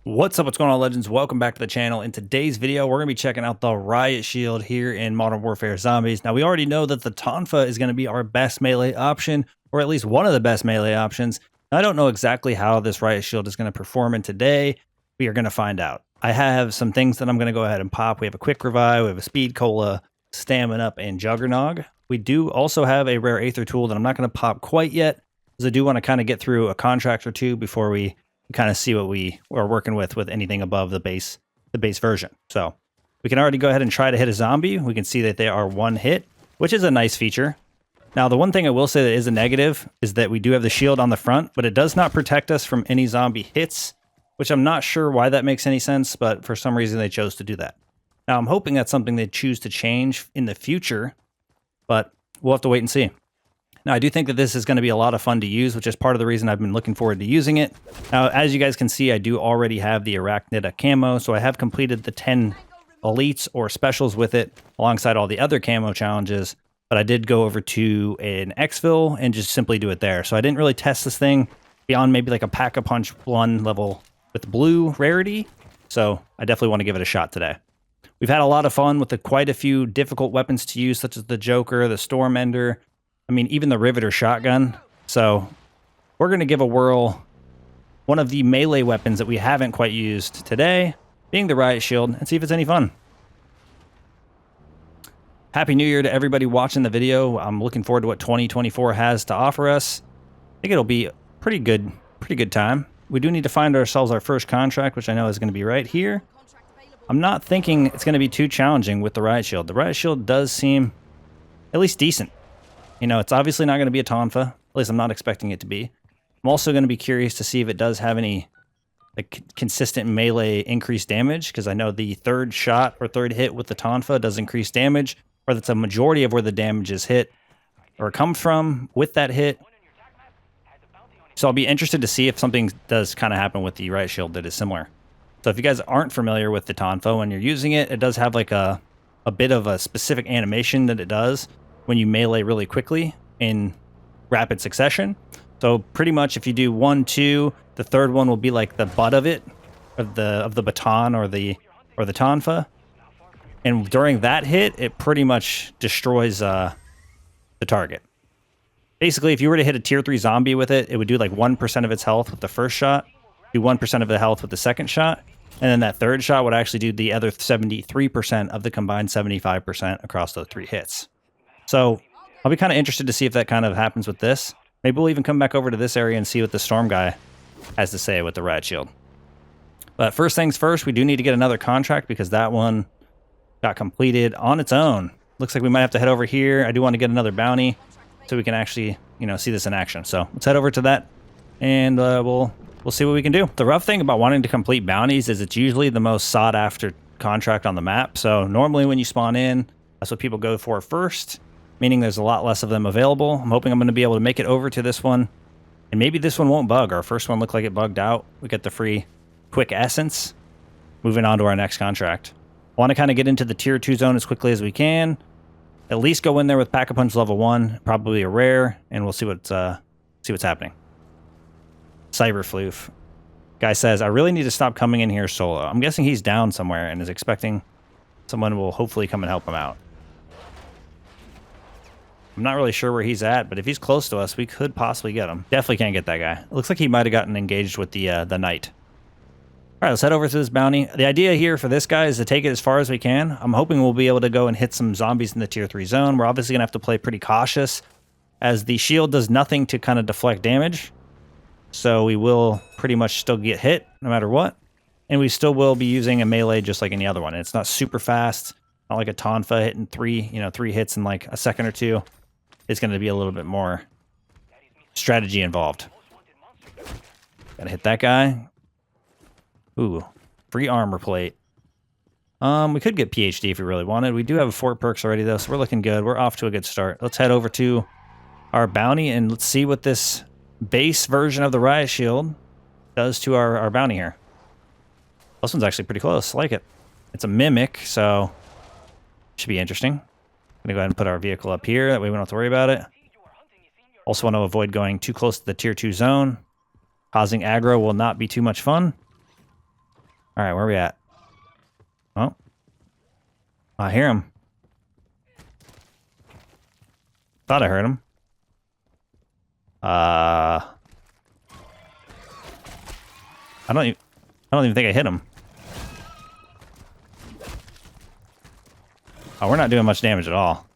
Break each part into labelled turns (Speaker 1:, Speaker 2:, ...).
Speaker 1: What's up, what's going on, legends? Welcome back to the channel. In today's video, we're going to be checking out the Riot Shield here in Modern Warfare Zombies. Now, we already know that the Tonfa is going to be our best melee option, or at least one of the best melee options. I don't know exactly how this Riot Shield is going to perform in today. We are going to find out. I have some things that I'm going to go ahead and pop. We have a Quick Revive, we have a Speed Cola, Stamina Up, and Juggernog. We do also have a Rare Aether tool that I'm not going to pop quite yet, because I do want to kind of get through a contract or two before we kind of see what we are working with anything above the base version. So we can already go ahead and try to hit a zombie. We can see that they are one hit, which is a nice feature. Now, the one thing I will say that is a negative is that we do have the shield on the front, but it does not protect us from any zombie hits, which I'm not sure why that makes any sense, but for some reason they chose to do that. Now, I'm hoping that's something they choose to change in the future, but we'll have to wait and see. Now, I do think that this is going to be a lot of fun to use, which is part of the reason I've been looking forward to using it. Now, as you guys can see, I do already have the Arachnida camo, so I have completed the 10 elites or specials with it alongside all the other camo challenges, but I did go over to an exfil and just simply do it there. So I didn't really test this thing beyond maybe like a Pack-a-Punch 1 level with blue rarity, so I definitely want to give it a shot today. We've had a lot of fun with quite a few difficult weapons to use, such as the Joker, the Stormender, I mean, even the Riveter shotgun. So we're going to give a whirl one of the melee weapons that we haven't quite used today, being the Riot Shield, and see if it's any fun. Happy New Year to everybody watching the video. I'm looking forward to what 2024 has to offer us. I think it'll be a pretty good time. We do need to find ourselves our first contract, which I know is going to be right here. I'm not thinking it's going to be too challenging with the Riot Shield. The Riot Shield does seem at least decent. You know, it's obviously not going to be a Tonfa. At least I'm not expecting it to be. I'm also going to be curious to see if it does have any like consistent melee increased damage, because I know the third shot or third hit with the Tonfa does increase damage, or that's a majority of where the damage is hit or comes from with that hit. So I'll be interested to see if something does kind of happen with the Riot Shield that is similar. So if you guys aren't familiar with the Tonfa when you're using it, it does have like a bit of a specific animation that it does when you melee really quickly in rapid succession. So pretty much if you do 1, 2, the third one will be like the butt of it, of the baton or the Tonfa. And during that hit, it pretty much destroys the target. Basically, if you were to hit a tier 3 zombie with it, it would do like 1% of its health with the first shot, do 1% of the health with the second shot, and then that third shot would actually do the other 73% of the combined 75% across those 3 hits. So I'll be kind of interested to see if that kind of happens with this. Maybe we'll even come back over to this area and see what the Storm guy has to say with the Riot Shield. But first things first, we do need to get another contract because that one got completed on its own. Looks like we might have to head over here. I do want to get another bounty so we can actually, see this in action. So let's head over to that and we'll see what we can do. The rough thing about wanting to complete bounties is it's usually the most sought after contract on the map. So normally when you spawn in, that's what people go for first, meaning there's a lot less of them available. I'm hoping I'm going to be able to make it over to this one. And maybe this one won't bug. Our first one looked like it bugged out. We get the free quick essence. Moving on to our next contract. I want to kind of get into the tier 2 zone as quickly as we can. At least go in there with Pack-a-Punch level 1. Probably a rare. And we'll see what's happening. Cyberfloof. Guy says, I really need to stop coming in here solo. I'm guessing he's down somewhere and is expecting someone will hopefully come and help him out. I'm not really sure where he's at, but if he's close to us, we could possibly get him. Definitely can't get that guy. It looks like he might have gotten engaged with the knight. All right, let's head over to this bounty. The idea here for this guy is to take it as far as we can. I'm hoping we'll be able to go and hit some zombies in the tier 3 zone. We're obviously going to have to play pretty cautious, as the shield does nothing to kind of deflect damage. So we will pretty much still get hit no matter what. And we still will be using a melee just like any other one. It's not super fast, not like a Tonfa hitting 3 hits in like a second or two. It's going to be a little bit more strategy involved. Gotta hit that guy. Ooh, free armor plate. We could get PhD if we really wanted. We do have 4 perks already though, so we're looking good. We're off to a good start. Let's head over to our bounty and let's see what this base version of the Riot Shield does to our bounty here. This one's actually pretty close. I like it. It's a mimic, so should be interesting. I'm going to go ahead and put our vehicle up here. That way we don't have to worry about it. Also want to avoid going too close to the tier 2 zone. Causing aggro will not be too much fun. All right, where are we at? Oh, I hear him. Thought I heard him. I don't even think I hit him. Oh, we're not doing much damage at all.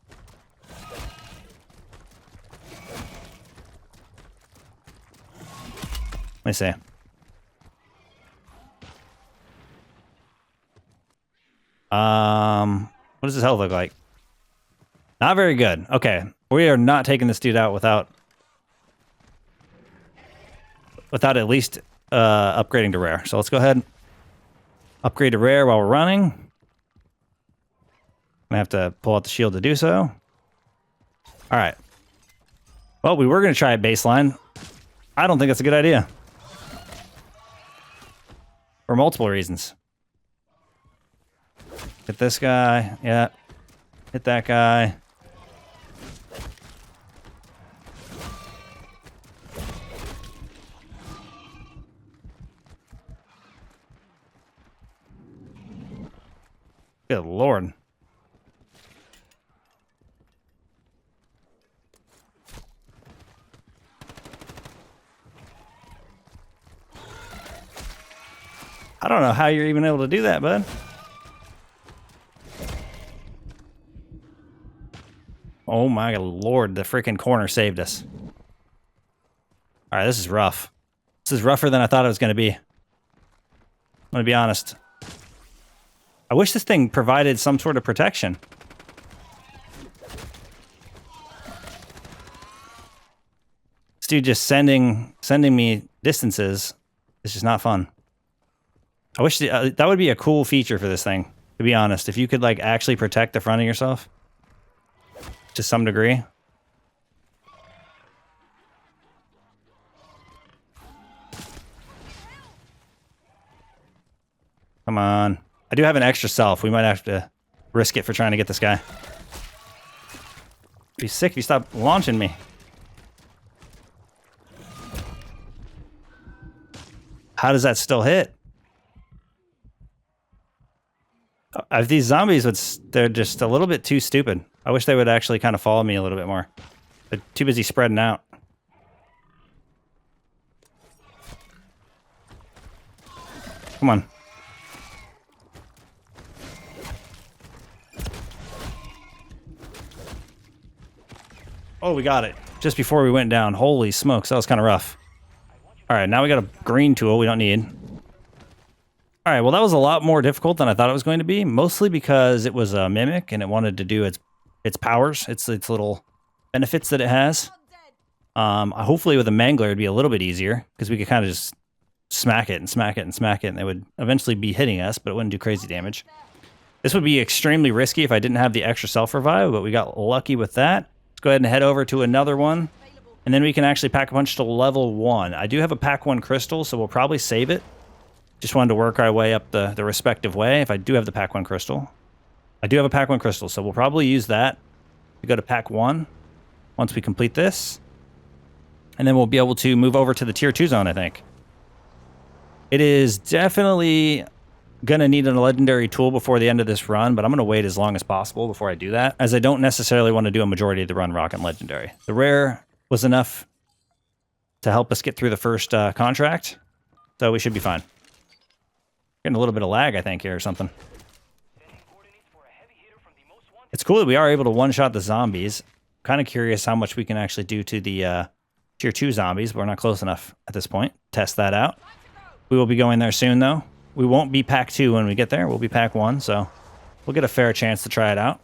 Speaker 1: Let me see. What does his health look like? Not very good. Okay, we are not taking this dude out without at least upgrading to rare. So let's go ahead and upgrade to rare while we're running. I have to pull out the shield to do so. All right. Well, we were going to try at baseline. I don't think that's a good idea. For multiple reasons. Hit this guy. Yeah. Hit that guy. Good Lord. I don't know how you're even able to do that, bud. Oh my Lord, the freaking corner saved us. All right, this is rough. This is rougher than I thought it was going to be. I'm going to be honest. I wish this thing provided some sort of protection. This dude just sending me distances is just not fun. I wish that would be a cool feature for this thing, to be honest. If you could like actually protect the front of yourself to some degree. Come on. I do have an extra self. We might have to risk it for trying to get this guy. Be sick if you stop launching me. How does that still hit? These zombies, they're just a little bit too stupid. I wish they would actually kind of follow me a little bit more. They're too busy spreading out. Come on. Oh, we got it. Just before we went down. Holy smokes, that was kind of rough. All right, now we got a green tool we don't need. All right, well, that was a lot more difficult than I thought it was going to be, mostly because it was a mimic and it wanted to do its powers, its little benefits that it has. Hopefully with a mangler it'd be a little bit easier because we could kind of just smack it and smack it and smack it and it would eventually be hitting us, but it wouldn't do crazy damage. This would be extremely risky if I didn't have the extra self-revive, but we got lucky with that. Let's go ahead and head over to another one, and then we can actually pack a punch to level 1. I do have a pack 1 crystal, so we'll probably save it. Just wanted to work our way up the respective way. If I do have the pack 1 crystal. I do have a pack 1 crystal, so we'll probably use that to go to pack 1 once we complete this. And then we'll be able to move over to the tier 2 zone, I think. It is definitely going to need a legendary tool before the end of this run, but I'm going to wait as long as possible before I do that, as I don't necessarily want to do a majority of the run rocking legendary. The rare was enough to help us get through the first contract, so we should be fine. Getting a little bit of lag, I think, here or something. It's cool that we are able to one-shot the zombies. Kind of curious how much we can actually do to the tier 2 zombies, but we're not close enough at this point. Test that out. We will be going there soon, though. We won't be pack 2 when we get there. We'll be pack 1, so we'll get a fair chance to try it out.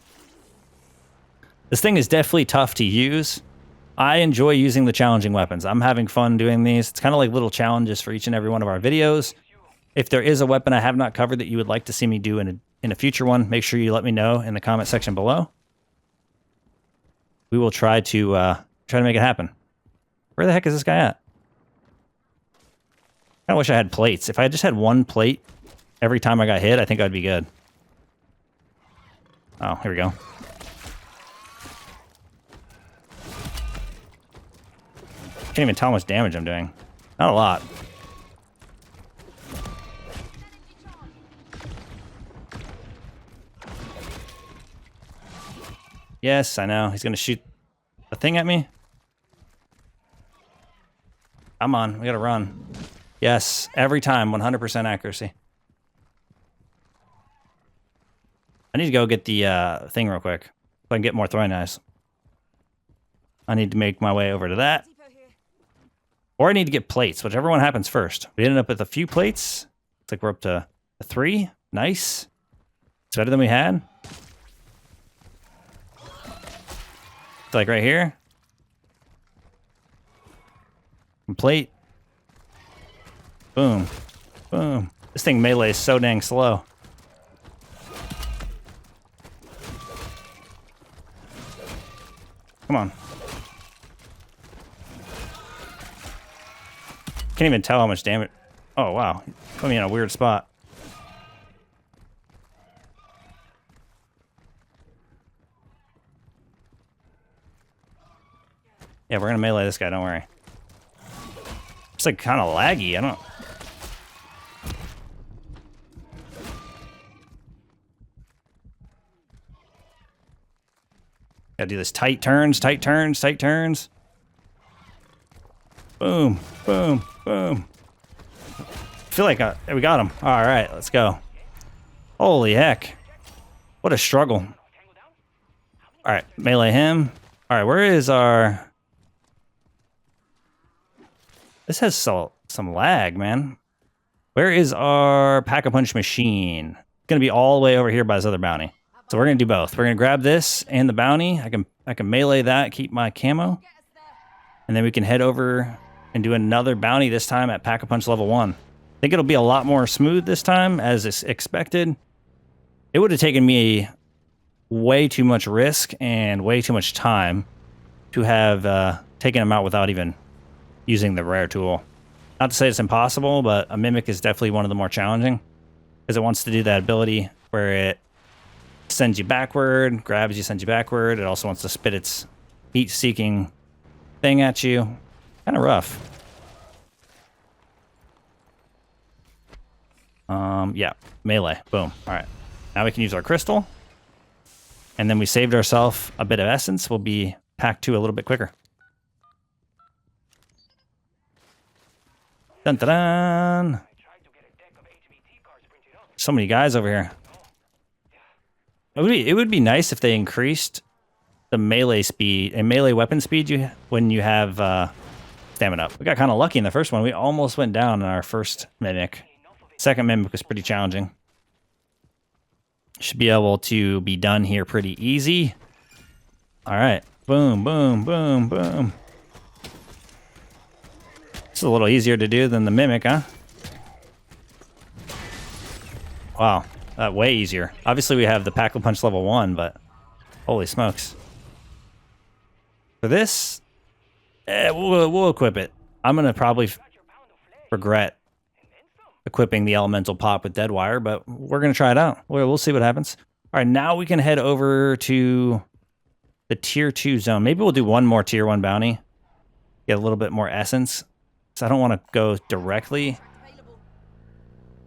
Speaker 1: This thing is definitely tough to use. I enjoy using the challenging weapons. I'm having fun doing these. It's kind of like little challenges for each and every one of our videos. If there is a weapon I have not covered that you would like to see me do in a future one, make sure you let me know in the comment section below. We will try to make it happen. Where the heck is this guy at? I wish I had plates. If I just had 1 plate every time I got hit, I think I'd be good. Oh, here we go. Can't even tell how much damage I'm doing. Not a lot. Yes, I know. He's going to shoot a thing at me. Come on. We got to run. Yes, every time. 100% accuracy. I need to go get the thing real quick so I can get more throwing knives. I need to make my way over to that. Or I need to get plates, whichever one happens first. We ended up with a few plates. Looks like we're up to 3. Nice. It's better than we had. It's like right here. Plate. Boom. Boom. This thing melee is so dang slow. Come on. Can't even tell how much damage. Oh, wow. Put me in a weird spot. Yeah, we're going to melee this guy. Don't worry. It's like kind of laggy. I don't... Gotta do this tight turns, tight turns, tight turns. Boom, boom, boom. I feel like we got him. All right, let's go. Holy heck. What a struggle. All right, melee him. All right, where is our... This has some lag, man. Where is our Pack-a-Punch machine? It's gonna be all the way over here by this other bounty. So we're gonna do both. We're gonna grab this and the bounty. I can melee that, keep my camo. And then we can head over and do another bounty, this time at Pack-a-Punch level 1. I think it'll be a lot more smooth this time, as is expected. It would have taken me way too much risk and way too much time to have taken him out without even using the rare tool. Not to say it's impossible, but a Mimic is definitely one of the more challenging, because it wants to do that ability where it sends you backward, grabs you, sends you backward. It also wants to spit its heat-seeking thing at you. Kind of rough. Yeah, melee. Boom. All right. Now we can use our crystal. And then we saved ourselves a bit of essence. We'll be pack 2 a little bit quicker. Dun dun dun. So many guys over here. It would be nice if they increased the melee speed and melee weapon speed when you have stamina up. We got kind of lucky in the first one. We almost went down in our first Mimic. Second Mimic was pretty challenging. Should be able to be done here pretty easy. All right. Boom, boom, boom, boom. It's a little easier to do than the Mimic, huh? Wow. Way easier. Obviously, we have the Pack-a-Punch level 1, but holy smokes. For this, we'll equip it. I'm going to probably regret equipping the Elemental Pop with Dead Wire, but we're going to try it out. We'll see what happens. All right, now we can head over to the Tier 2 zone. Maybe we'll do one more Tier 1 bounty. Get a little bit more essence. So I don't want to go directly...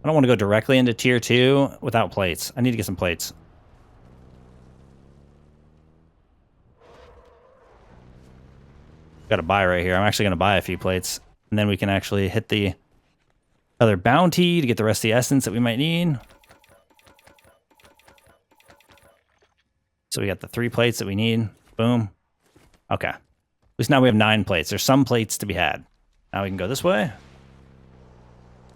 Speaker 1: I don't want to go directly into Tier 2 without plates. I need to get some plates. Got to buy right here. I'm actually going to buy a few plates. And then we can actually hit the other bounty to get the rest of the essence that we might need. So we got the 3 plates that we need. Boom. Okay. At least now we have 9 plates. There's some plates to be had. Now we can go this way.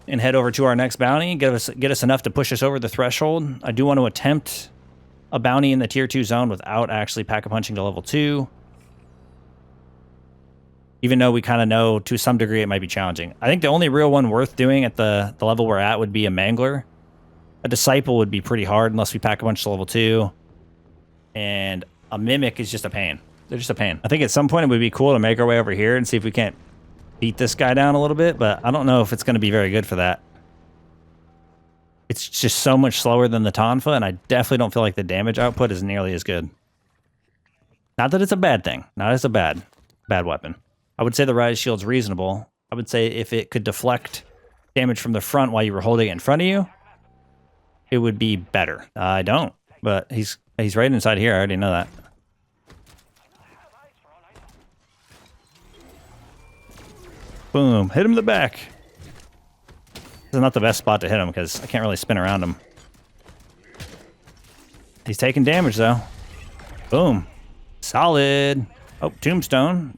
Speaker 1: And head over to our next bounty. Get us enough to push us over the threshold. I do want to attempt a bounty in the Tier 2 zone without actually Pack-a-Punching to level 2. Even though we kind of know to some degree it might be challenging. I think the only real one worth doing at the level we're at would be a Mangler. A Disciple would be pretty hard unless we Pack-a-Punch to level 2. And a Mimic is just a pain. They're just a pain. I think at some point it would be cool to make our way over here and see if we can't beat this guy down a little bit, but I don't know if it's going to be very good for that. It's just so much slower than the Tonfa, and I definitely don't feel like the damage output is nearly as good. Not that it's a bad thing. Not as a bad weapon. I would say the Riot Shield's reasonable. I would say if it could deflect damage from the front while you were holding it in front of you, it would be better. I don't, but he's right inside here. I already know that. Boom. Hit him in the back. This is not the best spot to hit him because I can't really spin around him. He's taking damage, though. Boom. Solid. Oh, tombstone.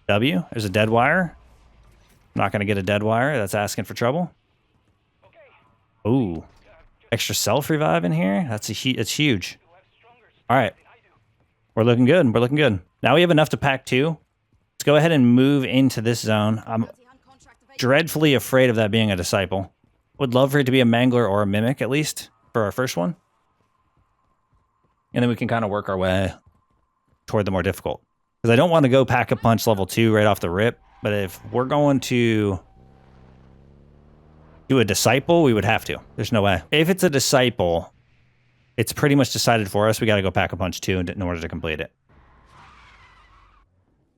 Speaker 1: W. There's a dead wire. I'm not going to get a dead wire. That's asking for trouble. Ooh. Extra self-revive in here? It's huge. All right. We're looking good. We're looking good. Now we have enough to pack 2. Let's go ahead and move into this zone. I'm dreadfully afraid of that being a disciple. Would love for it to be a mangler or a mimic, at least, for our first one. And then we can kind of work our way toward the more difficult. Because I don't want to go Pack-a-Punch level 2 right off the rip. But if we're going to do a disciple, we would have to. There's no way. If it's a disciple, it's pretty much decided for us. We got to go Pack-a-Punch 2 in order to complete it.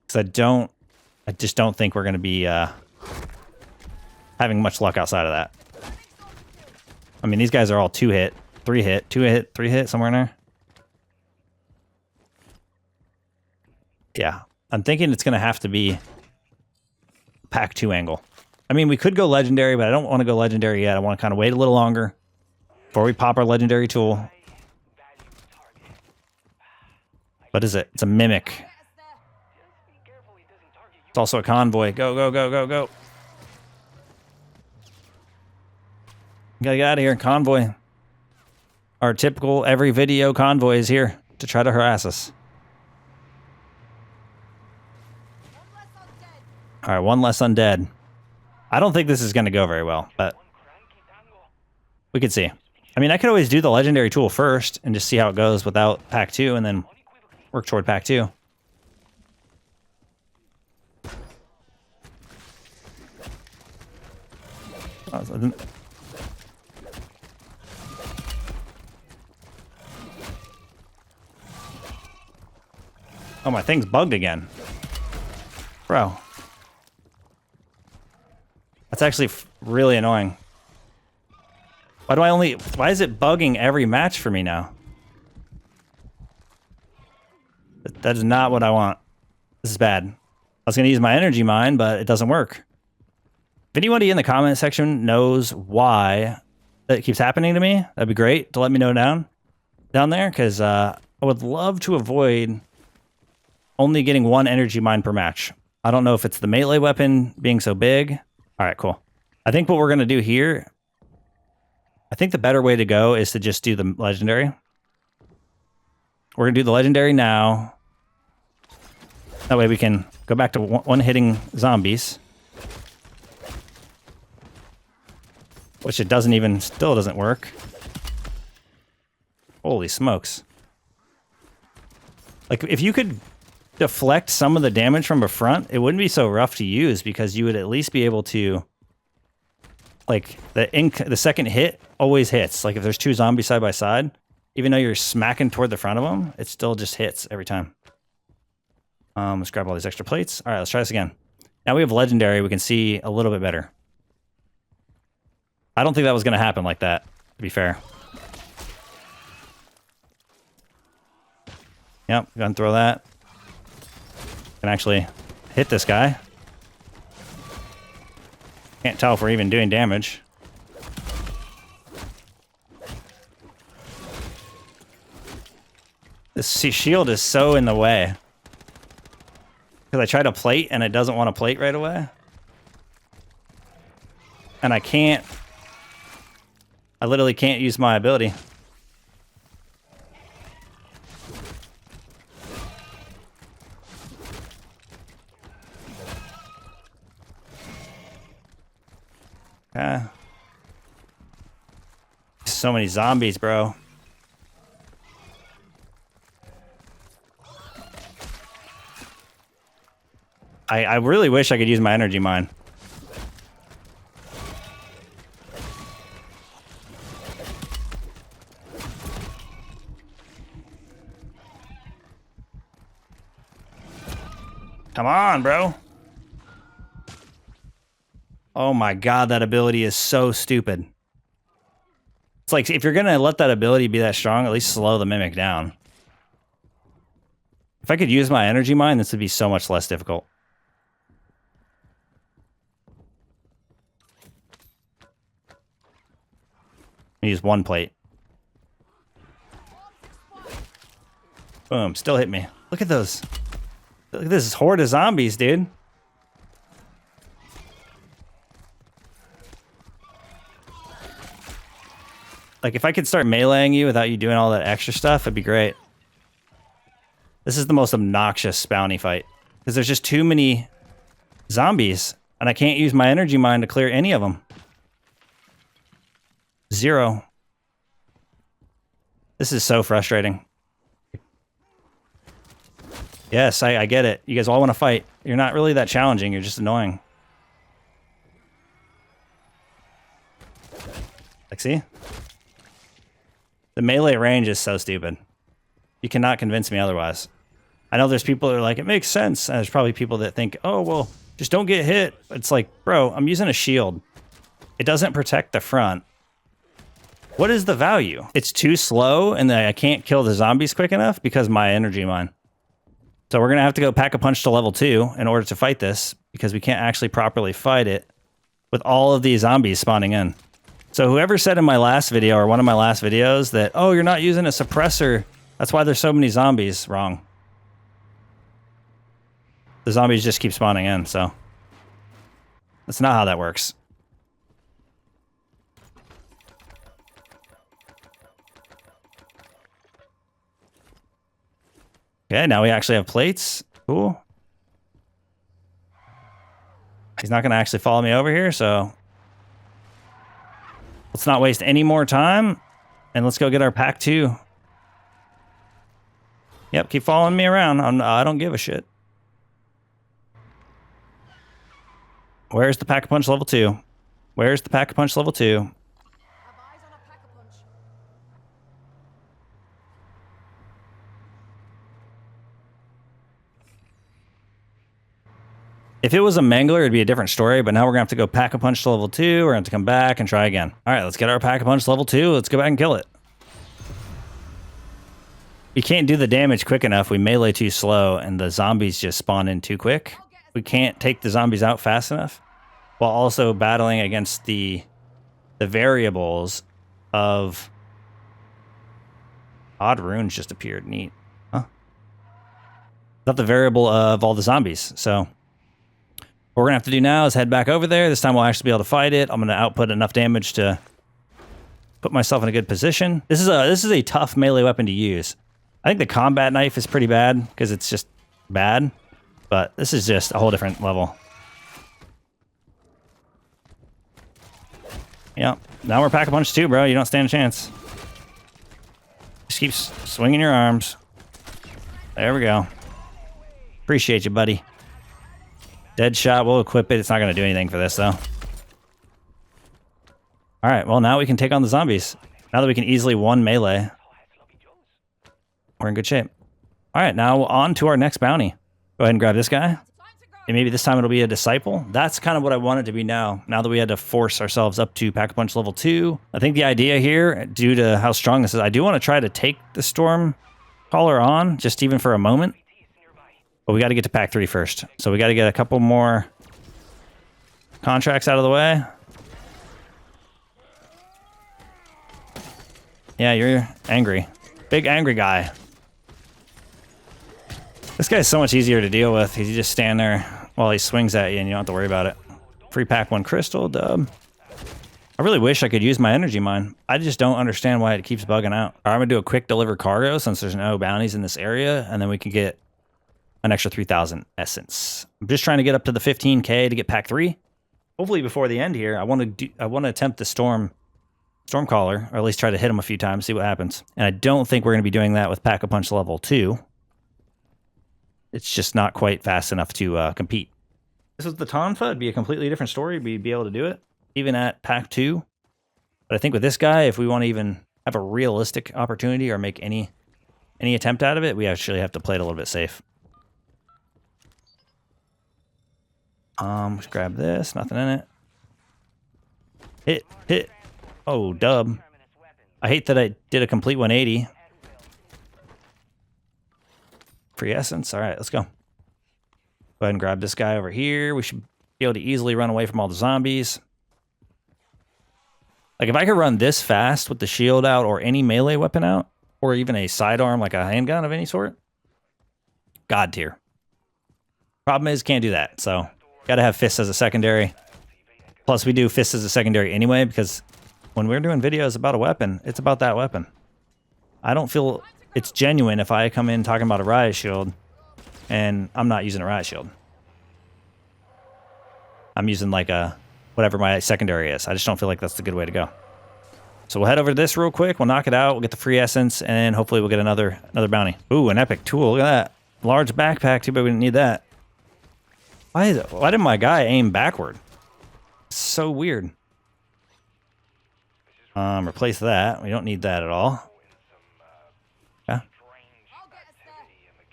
Speaker 1: Because I just don't think we're going to be having much luck outside of that. I mean, these guys are all 2-hit, 3-hit, 2-hit, 3-hit, somewhere in there. Yeah, I'm thinking it's going to have to be Pack 2 angle. I mean, we could go legendary, but I don't want to go legendary yet. I want to kind of wait a little longer before we pop our legendary tool. What is it? It's a mimic. It's also a convoy. Go, go, go, go, go. Gotta get out of here. Convoy. Our typical every video convoy is here to try to harass us. All right, one less undead. I don't think this is going to go very well, but we could see. I mean, I could always do the legendary tool first and just see how it goes without Pack 2 and then work toward Pack 2. Oh, my thing's bugged again. Bro. That's actually really annoying. Why is it bugging every match for me now? That is not what I want. This is bad. I was going to use my energy mine, but it doesn't work. If anybody in the comment section knows why that keeps happening to me, that'd be great to let me know down there, because I would love to avoid only getting 1 energy mine per match. I don't know if it's the melee weapon being so big. All right, cool. I think what we're going to do here, I think the better way to go is to just do the legendary. We're going to do the legendary now. That way we can go back to one-hitting zombies. Which it still doesn't work. Holy smokes. Like, if you could deflect some of the damage from a front, it wouldn't be so rough to use because you would at least be able to, like, the second hit always hits. Like, if there's 2 zombies side by side, even though you're smacking toward the front of them, it still just hits every time. Let's grab all these extra plates. All right, let's try this again. Now we have legendary. We can see a little bit better. I don't think that was going to happen like that, to be fair. Yep, gonna throw that. Can actually hit this guy. Can't tell if we're even doing damage. This shield is so in the way. Because I try to plate and it doesn't want to plate right away. And I can't. I literally can't use my ability. So many zombies, bro. I really wish I could use my energy mine. Come on, bro. Oh my god, that ability is so stupid. It's like, if you're gonna let that ability be that strong, at least slow the mimic down. If I could use my energy mine, this would be so much less difficult. Use one plate. Boom, still hit me. Look at those. Look at this horde of zombies, dude. Like, if I could start meleeing you without you doing all that extra stuff, it'd be great. This is the most obnoxious bounty fight. Because there's just too many zombies. And I can't use my energy mine to clear any of them. 0. This is so frustrating. Yes, I get it. You guys all want to fight. You're not really that challenging. You're just annoying. Like, see? The melee range is so stupid. You cannot convince me otherwise. I know there's people that are like, it makes sense. And there's probably people that think, oh, well, just don't get hit. It's like, bro, I'm using a shield. It doesn't protect the front. What is the value? It's too slow, and I can't kill the zombies quick enough because my energy mine. So we're going to have to go pack a punch to level 2 in order to fight this, because we can't actually properly fight it with all of these zombies spawning in. So whoever said in my last video, or one of my last videos, that, oh, you're not using a suppressor, that's why there's so many zombies, wrong. The zombies just keep spawning in, so that's not how that works. Okay, now we actually have plates. Cool. He's not going to actually follow me over here, so let's not waste any more time, and let's go get our pack 2. Yep, keep following me around. I don't give a shit. Where's the Pack-a-Punch level 2? Where's the Pack-a-Punch level 2? If it was a mangler, it'd be a different story, but now we're going to have to go Pack-a-Punch to level 2. We're going to have to come back and try again. All right, let's get our Pack-a-Punch level 2. Let's go back and kill it. We can't do the damage quick enough. We melee too slow, and the zombies just spawn in too quick. We can't take the zombies out fast enough, while also battling against the variables of... Odd runes just appeared. Neat. Huh? Not the variable of all the zombies, so... What we're going to have to do now is head back over there. This time we'll actually be able to fight it. I'm going to output enough damage to put myself in a good position. This is a tough melee weapon to use. I think the combat knife is pretty bad because it's just bad, but this is just a whole different level. Yeah, now we're Pack-a-Punch too, bro. You don't stand a chance. Just keep swinging your arms. There we go. Appreciate you, buddy. Dead shot, we'll equip it. It's not going to do anything for this, though. Alright, well, now we can take on the zombies. Now that we can easily one melee, we're in good shape. Alright, now on to our next bounty. Go ahead and grab this guy. And maybe this time it'll be a disciple. That's kind of what I want it to be now. Now that we had to force ourselves up to Pack-a-Punch level 2. I think the idea here, due to how strong this is, I do want to try to take the Storm Caller on, just even for a moment. But we got to get to pack 3 first. So we got to get a couple more contracts out of the way. Yeah, you're angry. Big angry guy. This guy's so much easier to deal with. You just stand there while he swings at you and you don't have to worry about it. Free pack 1 crystal, dub. I really wish I could use my energy mine. I just don't understand why it keeps bugging out. All right, I'm going to do a quick deliver cargo since there's no bounties in this area. And then we can get an extra 3,000 essence. I'm just trying to get up to the 15k to get pack 3. Hopefully before the end here, I want to attempt the storm caller, or at least try to hit him a few times, see what happens. And I don't think we're going to be doing that with Pack-a-Punch level 2. It's just not quite fast enough to compete. This was the Tonfa, it'd be a completely different story. We'd be able to do it, even at pack 2. But I think with this guy, if we want to even have a realistic opportunity or make any attempt out of it, we actually have to play it a little bit safe. Let's grab this. Nothing in it. Hit. Oh, dub. I hate that I did a complete 180. Free essence. All right, let's go. Go ahead and grab this guy over here. We should be able to easily run away from all the zombies. Like, if I could run this fast with the shield out or any melee weapon out, or even a sidearm like a handgun of any sort, God tier. Problem is, can't do that, so gotta have fists as a secondary. Plus, we do fists as a secondary anyway, because when we're doing videos about a weapon, it's about that weapon. I don't feel it's genuine if I come in talking about a Riot Shield and I'm not using a Riot Shield. I'm using like a whatever my secondary is. I just don't feel like that's the good way to go. So we'll head over to this real quick. We'll knock it out. We'll get the free essence, and hopefully we'll get another bounty. Ooh, an epic tool. Look at that. Large backpack. Too bad we didn't need that. Why did my guy aim backward? It's so weird. Replace that. We don't need that at all. Yeah.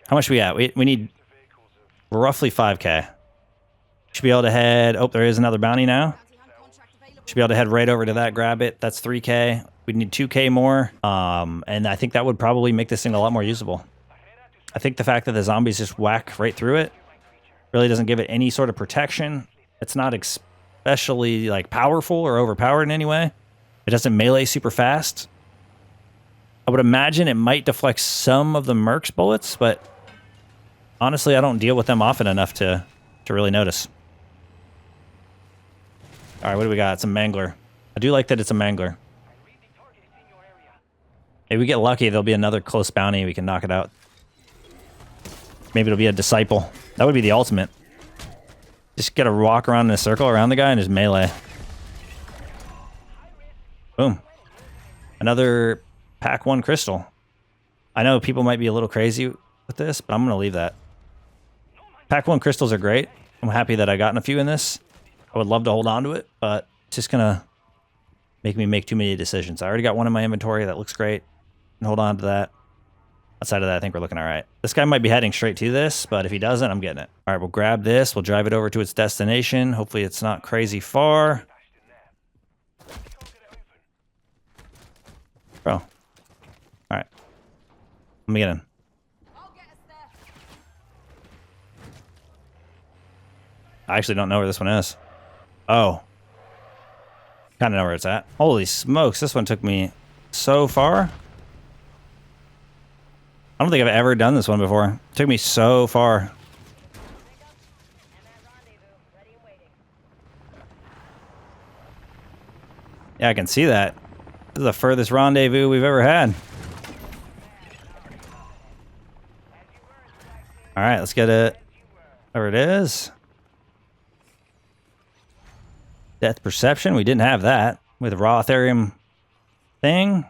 Speaker 1: How much are we at? We need roughly 5K. Should be able to head... Oh, there is another bounty now. Should be able to head right over to that, grab it. That's 3K. We need 2K more. And I think that would probably make this thing a lot more usable. I think the fact that the zombies just whack right through it really doesn't give it any sort of protection. It's not especially like powerful or overpowered in any way. It doesn't melee super fast. I would imagine it might deflect some of the Merc's bullets, but honestly, I don't deal with them often enough to really notice. All right, what do we got? It's a mangler. I do like that it's a mangler. Maybe we get lucky, there'll be another close bounty. We can knock it out. Maybe it'll be a disciple. That would be the ultimate. Just get a walk around in a circle around the guy and just melee. Boom. Another pack 1 crystal. I know people might be a little crazy with this, but I'm going to leave that. Pack 1 crystals are great. I'm happy that I gotten a few in this. I would love to hold on to it, but it's just going to make me make too many decisions. I already got one in my inventory. That looks great. And hold on to that. Outside of that, I think we're looking all right. This guy might be heading straight to this, but if he doesn't, I'm getting it. All right, we'll grab this. We'll drive it over to its destination. Hopefully it's not crazy far. Bro. All right. Let me get in. I actually don't know where this one is. Oh. Kind of know where it's at. Holy smokes, this one took me so far. I don't think I've ever done this one before. It took me so far. Yeah, I can see that. This is the furthest rendezvous we've ever had. All right, let's get it. There it is. Death perception. We didn't have that. With a raw Ethereum thing.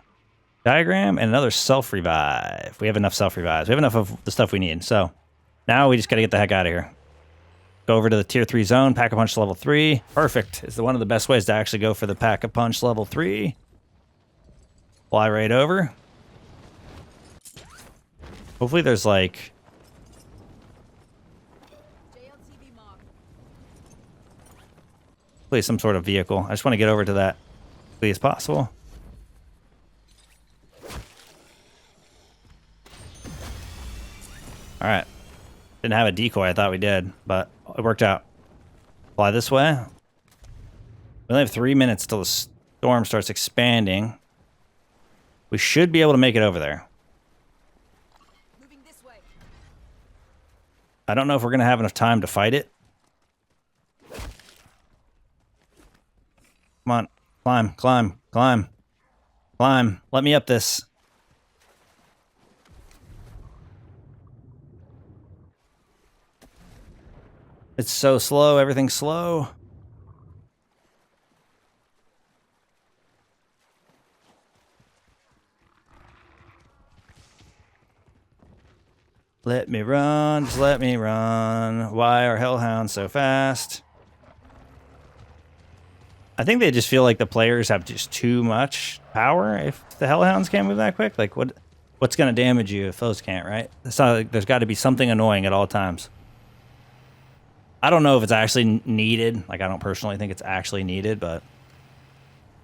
Speaker 1: Diagram and another self-revive. We have enough self-revives. We have enough of the stuff we need. So now we just got to get the heck out of here. Go over to the tier 3 zone. Pack-a-punch level 3. Perfect. It's one of the best ways to actually go for the pack-a-punch level 3. Fly right over. Hopefully there's like... hopefully some sort of vehicle. I just want to get over to that as quickly as possible. All right. Didn't have a decoy. I thought we did, but it worked out. Fly this way. We only have 3 minutes till the storm starts expanding. We should be able to make it over there. Moving this way. I don't know if we're going to have enough time to fight it. Come on. Climb, climb, climb. Climb. Let me up this. It's so slow. Everything's slow. Let me run. Just let me run. Why are hellhounds so fast? I think they just feel like the players have just too much power if the hellhounds can't move that quick. Like, what's going to damage you if those can't, right? It's not like there's got to be something annoying at all times. I don't know if it's actually needed. Like, I don't personally think it's actually needed, but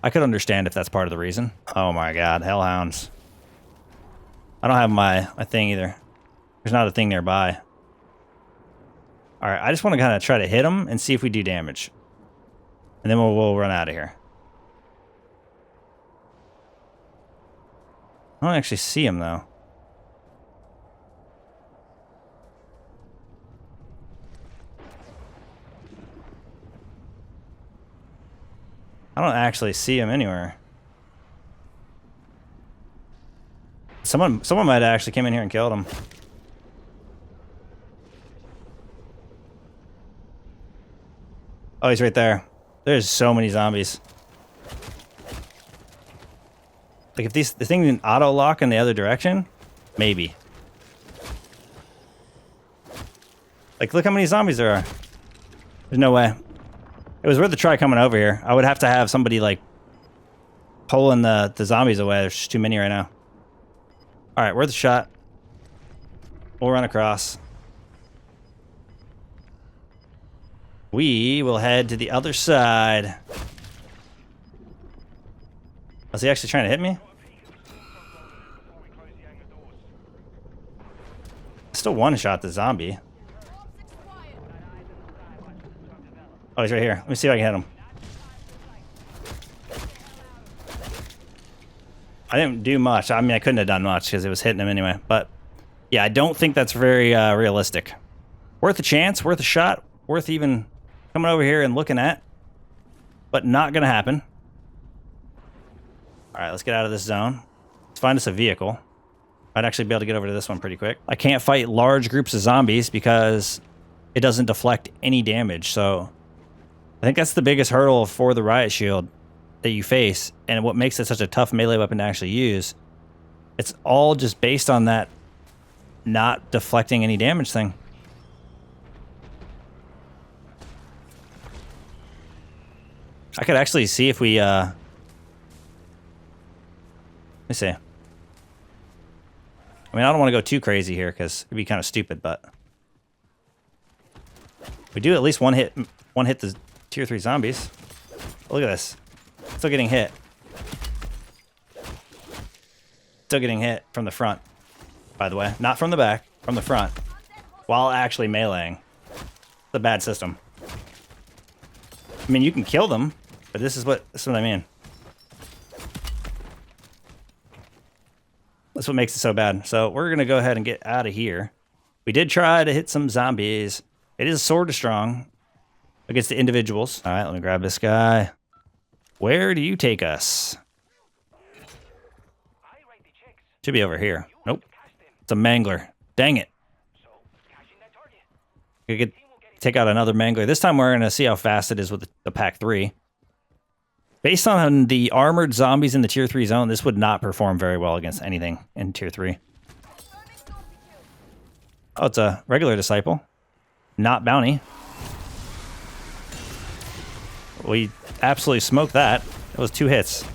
Speaker 1: I could understand if that's part of the reason. Oh my god, hellhounds. I don't have my thing either. There's not a thing nearby. Alright, I just want to kind of try to hit them and see if we do damage. And then we'll run out of here. I don't actually see him, though. I don't actually see him anywhere. Someone might have actually came in here and killed him. Oh, he's right there. There's so many zombies. Like, if the thing didn't auto-lock in the other direction, maybe. Like, look how many zombies there are. There's no way. It was worth a try coming over here. I would have to have somebody, like, pulling the zombies away. There's just too many right now. Alright, worth a shot. We'll run across. We will head to the other side. Was he actually trying to hit me? Still one-shot the zombie. Oh, he's right here. Let me see if I can hit him. I didn't do much. I mean, I couldn't have done much because it was hitting him anyway. But, yeah, I don't think that's very realistic. Worth a chance, worth a shot, worth even coming over here and looking at. But not going to happen. All right, let's get out of this zone. Let's find us a vehicle. I'd actually be able to get over to this one pretty quick. I can't fight large groups of zombies because it doesn't deflect any damage. So I think that's the biggest hurdle for the Riot Shield that you face, and what makes it such a tough melee weapon to actually use. It's all just based on that not deflecting any damage thing. I could actually see if we let me see. I mean, I don't want to go too crazy here because it'd be kind of stupid, but we do at least one hit the tier 3 zombies. Look at this. Still getting hit. Still getting hit from the front, by the way. Not from the back, from the front. While actually meleeing. It's a bad system. I mean, you can kill them, but this is what I mean. That's what makes it so bad. So we're going to go ahead and get out of here. We did try to hit some zombies. It is sort of strong against the individuals. All right, let me grab this guy. Where do you take us? Should be over here. Nope. It's a mangler. Dang it. We could take out another mangler. This time we're going to see how fast it is with the pack 3. Based on the armored zombies in the tier 3 zone, this would not perform very well against anything in tier 3. Oh, it's a regular disciple. Not bounty. We absolutely smoked that. It was 2 hits. I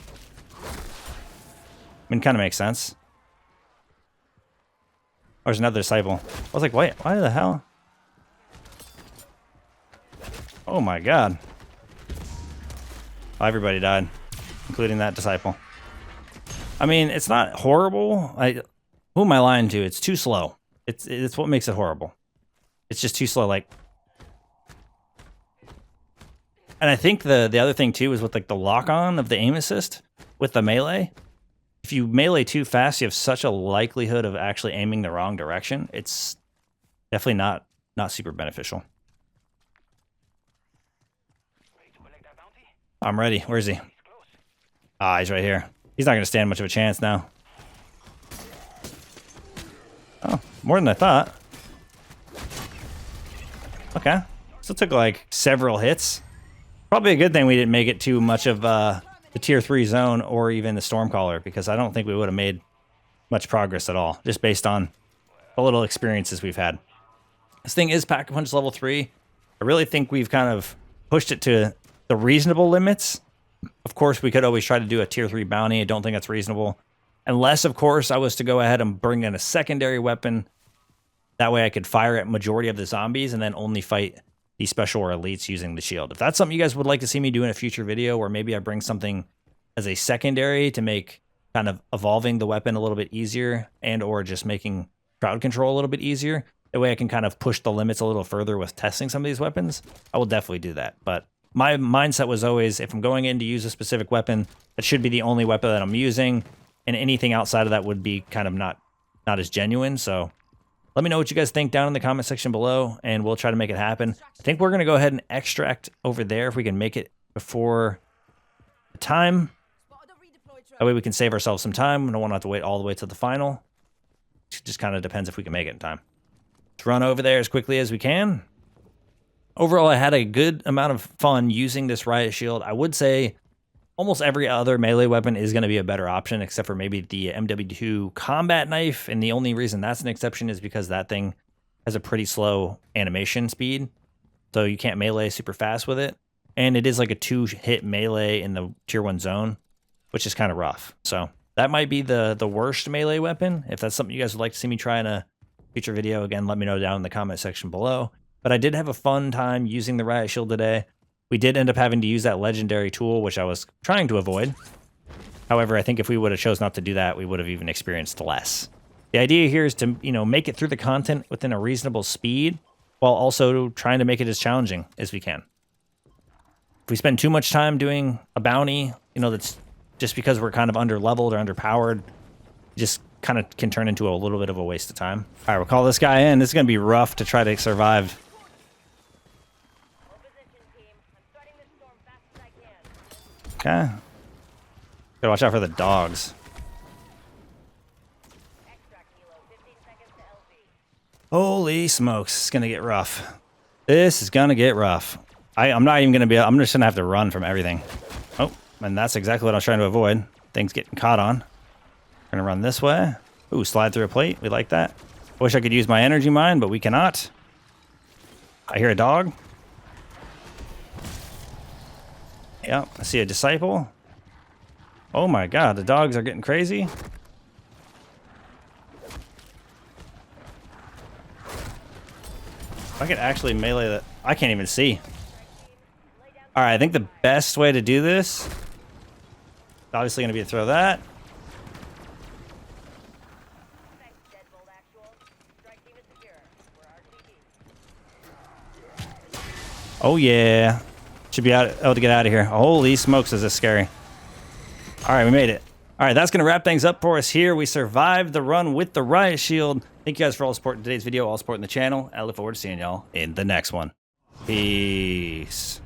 Speaker 1: mean, kind of makes sense. Oh, there's another disciple. I was like, why the hell? Oh my god. Oh, everybody died, including that disciple. I mean, it's not horrible. Who am I lying to? It's too slow. It's what makes it horrible. It's just too slow, like. And I think the other thing too is with like the lock-on of the aim assist with the melee. If you melee too fast, you have such a likelihood of actually aiming the wrong direction. It's definitely not super beneficial. I'm ready. Where is he? Ah, he's right here. He's not going to stand much of a chance now. Oh, more than I thought. Okay. Still took like several hits. Probably a good thing we didn't make it too much of the tier 3 zone or even the Stormcaller, because I don't think we would have made much progress at all, just based on the little experiences we've had. This thing is Pack-a-Punch level 3. I really think we've kind of pushed it to the reasonable limits. Of course, we could always try to do a tier 3 bounty. I don't think that's reasonable. Unless, of course, I was to go ahead and bring in a secondary weapon. That way I could fire at majority of the zombies and then only fight the special or elites using the shield. If that's something you guys would like to see me do in a future video, or maybe I bring something as a secondary to make kind of evolving the weapon a little bit easier, and or just making crowd control a little bit easier, that way I can kind of push the limits a little further with testing some of these weapons, I will definitely do that. But my mindset was always, if I'm going in to use a specific weapon, that should be the only weapon that I'm using. and anything outside of that would be kind of not as genuine. So let me know what you guys think down in the comment section below, and we'll try to make it happen. I think we're going to go ahead and extract over there if we can make it before the time. That way we can save ourselves some time. We don't want to have to wait all the way to the final. It just kind of depends if we can make it in time. Let's run over there as quickly as we can. Overall, I had a good amount of fun using this Riot Shield. I would say almost every other melee weapon is going to be a better option, except for maybe the MW2 combat knife. And the only reason that's an exception is because that thing has a pretty slow animation speed. So you can't melee super fast with it. And it is like a 2-hit melee in the tier 1 zone, which is kind of rough. So that might be the worst melee weapon. If that's something you guys would like to see me try in a future video, again, let me know down in the comment section below. But I did have a fun time using the Riot Shield today. We did end up having to use that legendary tool, which I was trying to avoid. However, I think if we would have chose not to do that, we would have even experienced less. The idea here is to, make it through the content within a reasonable speed, while also trying to make it as challenging as we can. If we spend too much time doing a bounty, that's just because we're kind of under-leveled or underpowered, just kind of can turn into a little bit of a waste of time. All right, we'll call this guy in. This is going to be rough to try to survive. Okay. Gotta watch out for the dogs. Holy smokes, it's gonna get rough. This is gonna get rough. I'm not even gonna be, I'm just gonna have to run from everything. Oh, and that's exactly what I was trying to avoid. Things getting caught on. We're gonna run this way. Ooh, slide through a plate. We like that. I wish I could use my energy mine, but we cannot. I hear a dog. Yep, I see a disciple. Oh my god, the dogs are getting crazy. If I could actually melee that, I can't even see. Alright, I think the best way to do this is obviously going to be to throw that. Oh yeah. Should be able to get out of here. Holy smokes, is this scary. All right, we made it. All right, that's going to wrap things up for us here. We survived the run with the Riot Shield. Thank you guys for all the support in today's video, all support in the channel. I look forward to seeing y'all in the next one. Peace.